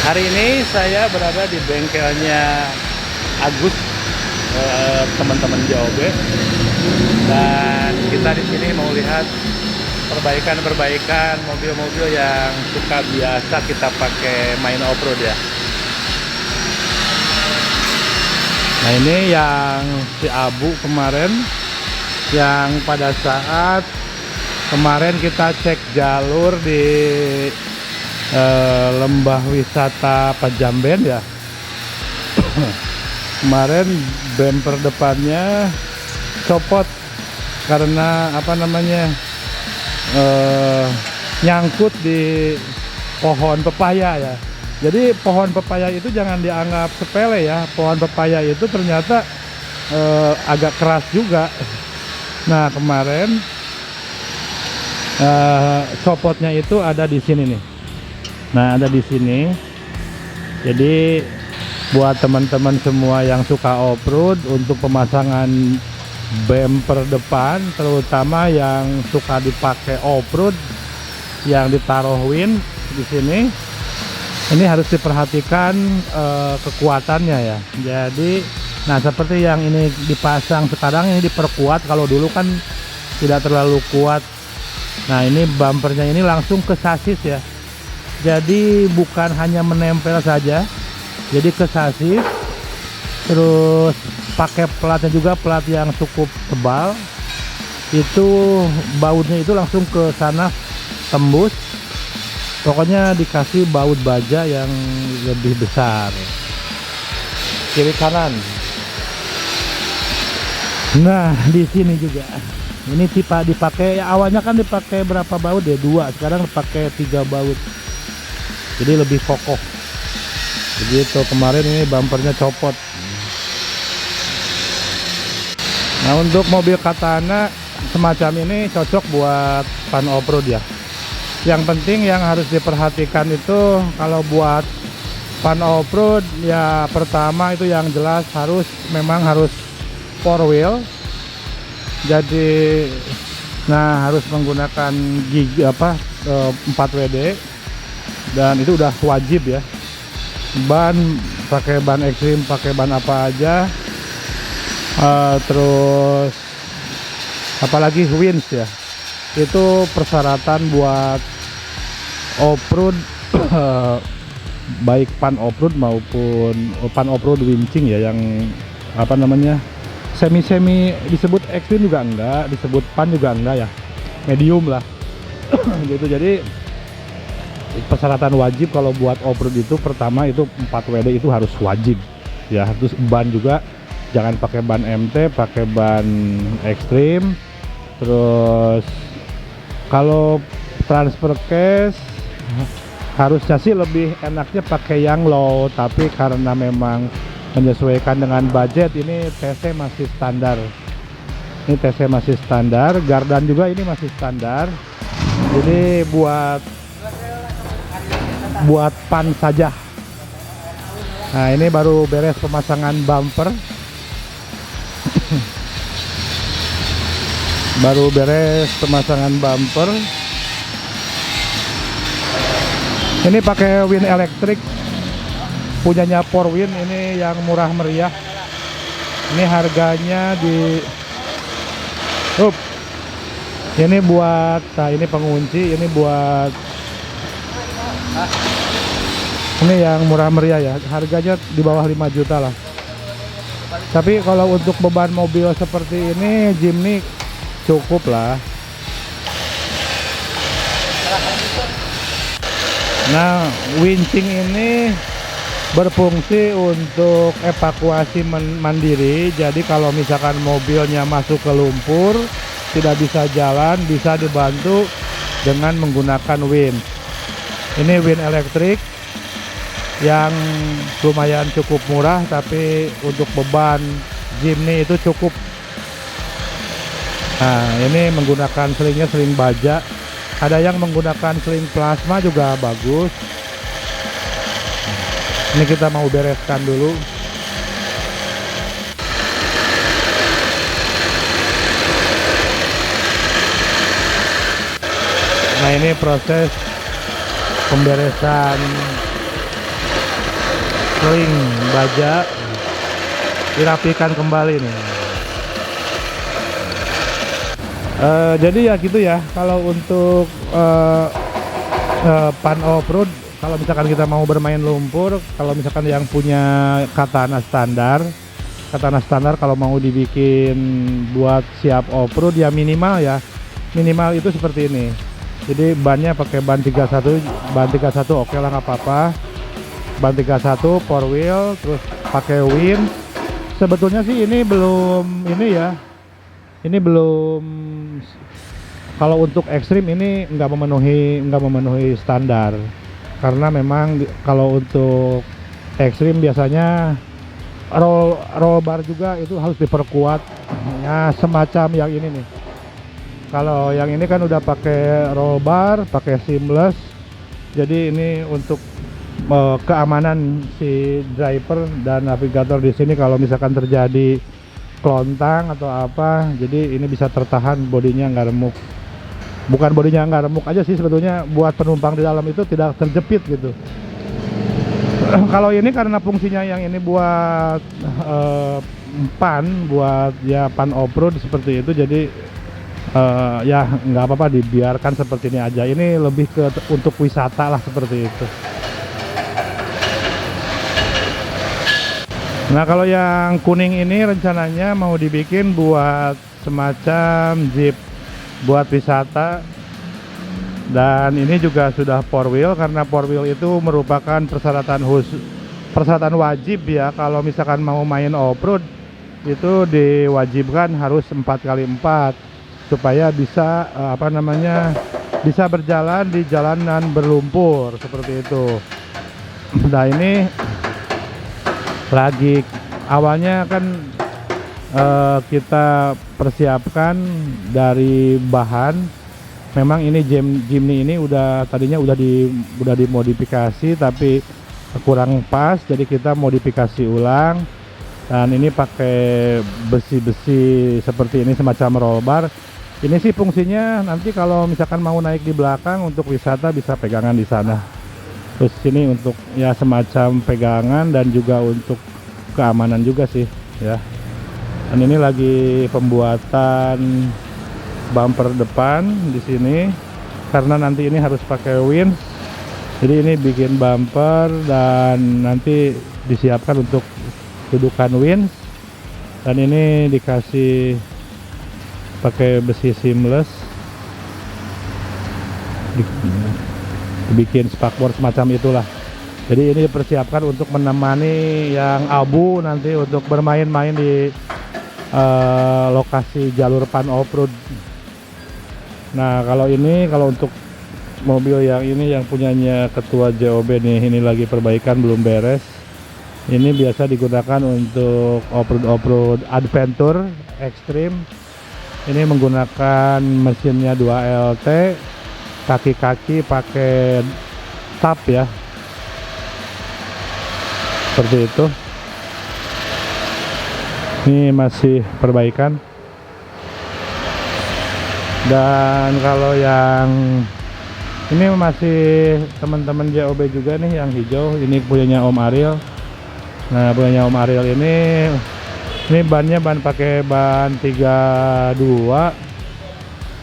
Hari ini saya berada di bengkelnya Agus, teman-teman JOB, dan kita di sini mau lihat perbaikan mobil-mobil yang suka biasa kita pakai main off-road ya. Nah, ini yang si Abu kemarin, yang pada saat kemarin kita cek jalur di lembah wisata Pajamben ya. Kemarin bumper depannya copot karena nyangkut di pohon pepaya ya. Jadi pohon pepaya itu jangan dianggap sepele ya. Pohon pepaya itu ternyata agak keras juga. Nah, kemarin copotnya itu ada di sini nih. Nah, ada di sini. Jadi buat teman-teman semua yang suka off-road, untuk pemasangan bumper depan, terutama yang suka dipakai off-road, yang ditaruh win di sini, ini harus diperhatikan kekuatannya ya. Jadi, nah seperti yang ini dipasang sekarang, ini diperkuat. Kalau dulu kan tidak terlalu kuat. Nah, ini bumpernya ini langsung ke sasis ya. Jadi bukan hanya menempel saja, jadi ke sasis, terus pakai platnya juga, plat yang cukup tebal. Itu bautnya itu langsung ke sana, tembus. Pokoknya dikasih baut baja yang lebih besar, kiri kanan. Nah, di sini juga ini tipe dipakai ya, awalnya kan dipakai berapa baut ya, 2, sekarang dipakai 3 baut, jadi lebih kokoh begitu. Kemarin ini bumpernya copot. Nah, untuk mobil Katana semacam ini cocok buat fun off-road ya. Yang penting yang harus diperhatikan itu kalau buat fun off-road ya, pertama itu yang jelas memang harus 4 wheel. Jadi harus menggunakan 4 WD, dan itu udah wajib ya. Ban, pakai ban ekstrim, pakai ban apa aja. Terus apalagi winch ya, itu persyaratan buat off-road. Baik pan off-road maupun pan off-road winching ya, yang semi disebut ekstrim juga enggak, disebut pan juga enggak ya, medium lah. Gitu. Jadi persyaratan wajib kalau buat off-road itu, pertama itu 4 WD itu harus wajib ya. Terus ban juga jangan pakai ban MT, pakai ban ekstrim. Terus kalau transfer case harusnya sih lebih enaknya pakai yang low, tapi karena memang menyesuaikan dengan budget, ini TC masih standar. Ini TC masih standar, gardan juga ini masih standar. Jadi buat pan saja. Nah, ini baru beres pemasangan bumper. Baru beres pemasangan bumper. Ini pakai win elektrik punyanya Porwin, ini yang murah meriah. Ini harganya ini buat, nah ini pengunci, ini buat, ini yang murah meriah ya, harganya di bawah 5 juta lah. Tapi kalau untuk beban mobil seperti ini, Jimny cukup lah. Nah, winching ini berfungsi untuk evakuasi mandiri. Jadi kalau misalkan mobilnya masuk ke lumpur, tidak bisa jalan, bisa dibantu dengan menggunakan winch. Ini winch elektrik yang lumayan cukup murah, tapi untuk beban Jimny itu cukup. Nah, ini menggunakan selingnya seling baja. Ada yang menggunakan seling plasma juga bagus. Ini kita mau bereskan dulu. Nah, ini proses pemberesan ring baja dirapikan kembali nih. Jadi ya gitu ya, kalau untuk pan off-road, kalau misalkan kita mau bermain lumpur, kalau misalkan yang punya katana standar kalau mau dibikin buat siap off-road ya minimal itu seperti ini. Jadi bannya pakai ban 31 oke lah, nggak apa-apa. Ban 31 four wheel, terus pakai win. Sebetulnya sih ini belum kalau untuk ekstrim ini nggak memenuhi standar, karena memang kalau untuk ekstrim biasanya roll bar juga itu harus diperkuat ya, semacam yang ini nih. Kalau yang ini kan udah pakai roll bar, pakai seamless, jadi ini untuk keamanan si driver dan navigator di sini kalau misalkan terjadi kelontang atau apa, jadi ini bisa tertahan, bodinya nggak remuk. Bukan bodinya nggak remuk aja sih, sebetulnya buat penumpang di dalam itu tidak terjepit gitu. Kalau ini karena fungsinya yang ini buat pan off-road seperti itu, jadi ya nggak apa-apa dibiarkan seperti ini aja. Ini lebih ke untuk wisata lah, seperti itu. Nah, kalau yang kuning ini rencananya mau dibikin buat semacam jeep buat wisata, dan ini juga sudah four wheel, karena four wheel itu merupakan persyaratan wajib ya. Kalau misalkan mau main off-road itu diwajibkan harus 4x4 supaya bisa bisa berjalan di jalanan berlumpur seperti itu. Nah, ini lagi awalnya kan kita persiapkan dari bahan. Memang ini Jimny ini tadinya udah dimodifikasi tapi kurang pas, jadi kita modifikasi ulang. Dan ini pakai besi-besi seperti ini, semacam roll bar. Ini sih fungsinya nanti kalau misalkan mau naik di belakang untuk wisata bisa pegangan di sana. Terus ini untuk ya semacam pegangan dan juga untuk keamanan juga sih ya. Dan ini lagi pembuatan bumper depan di sini, karena nanti ini harus pakai winch. Jadi ini bikin bumper dan nanti disiapkan untuk dudukan winch. Dan ini dikasih pakai besi seamless, dibikin spakbor semacam itulah. Jadi ini dipersiapkan untuk menemani yang abu nanti untuk bermain-main di lokasi jalur pan off-road. Nah, kalau untuk mobil yang ini yang punyanya ketua JOB nih, ini lagi perbaikan, belum beres. Ini biasa digunakan untuk off-road adventure ekstrim. Ini menggunakan mesinnya 2LT, kaki-kaki pakai tap ya, seperti itu. Ini masih perbaikan. Dan kalau yang ini masih teman-teman JOB juga nih, yang hijau ini punyanya Om Ariel. Nah, punyanya Om Ariel ini bannya pakai ban 32.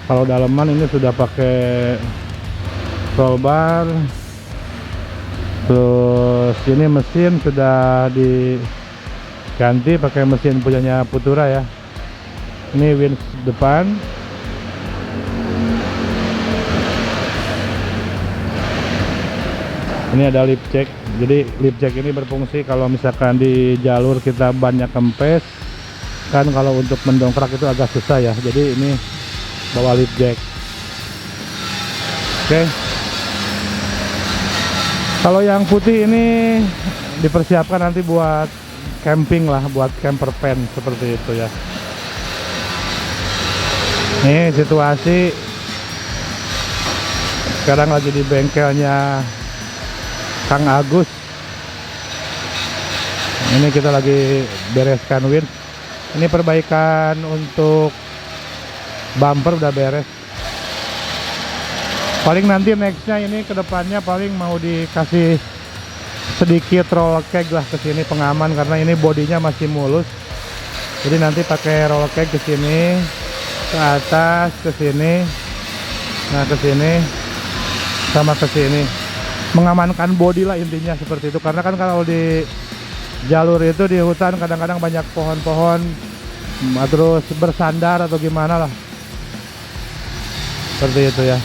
Kalau daleman ini sudah pakai roll bar. Terus ini mesin sudah diganti pakai mesin punyanya Putura ya. Ini winch depan. Ini ada lip jack. Jadi lip jack ini berfungsi kalau misalkan di jalur kita banyak kempes, kan kalau untuk mendongkrak itu agak susah ya. Jadi ini bawa lip jack. Oke. Kalau yang putih ini dipersiapkan nanti buat camping lah, buat camper van seperti itu ya. Ini situasi sekarang lagi di bengkelnya Kang Agus. Ini kita lagi bereskan winch. Ini perbaikan untuk bumper udah beres. Paling nanti nextnya ini kedepannya paling mau dikasih sedikit roll cage lah ke sini pengaman, karena ini bodinya masih mulus. Jadi nanti pakai roll cage ke sini, ke atas, ke sini, nah ke sini, sama ke sini, mengamankan bodi lah intinya seperti itu. Karena kan kalau di jalur itu di hutan kadang-kadang banyak pohon-pohon, terus bersandar atau gimana lah, seperti itu ya.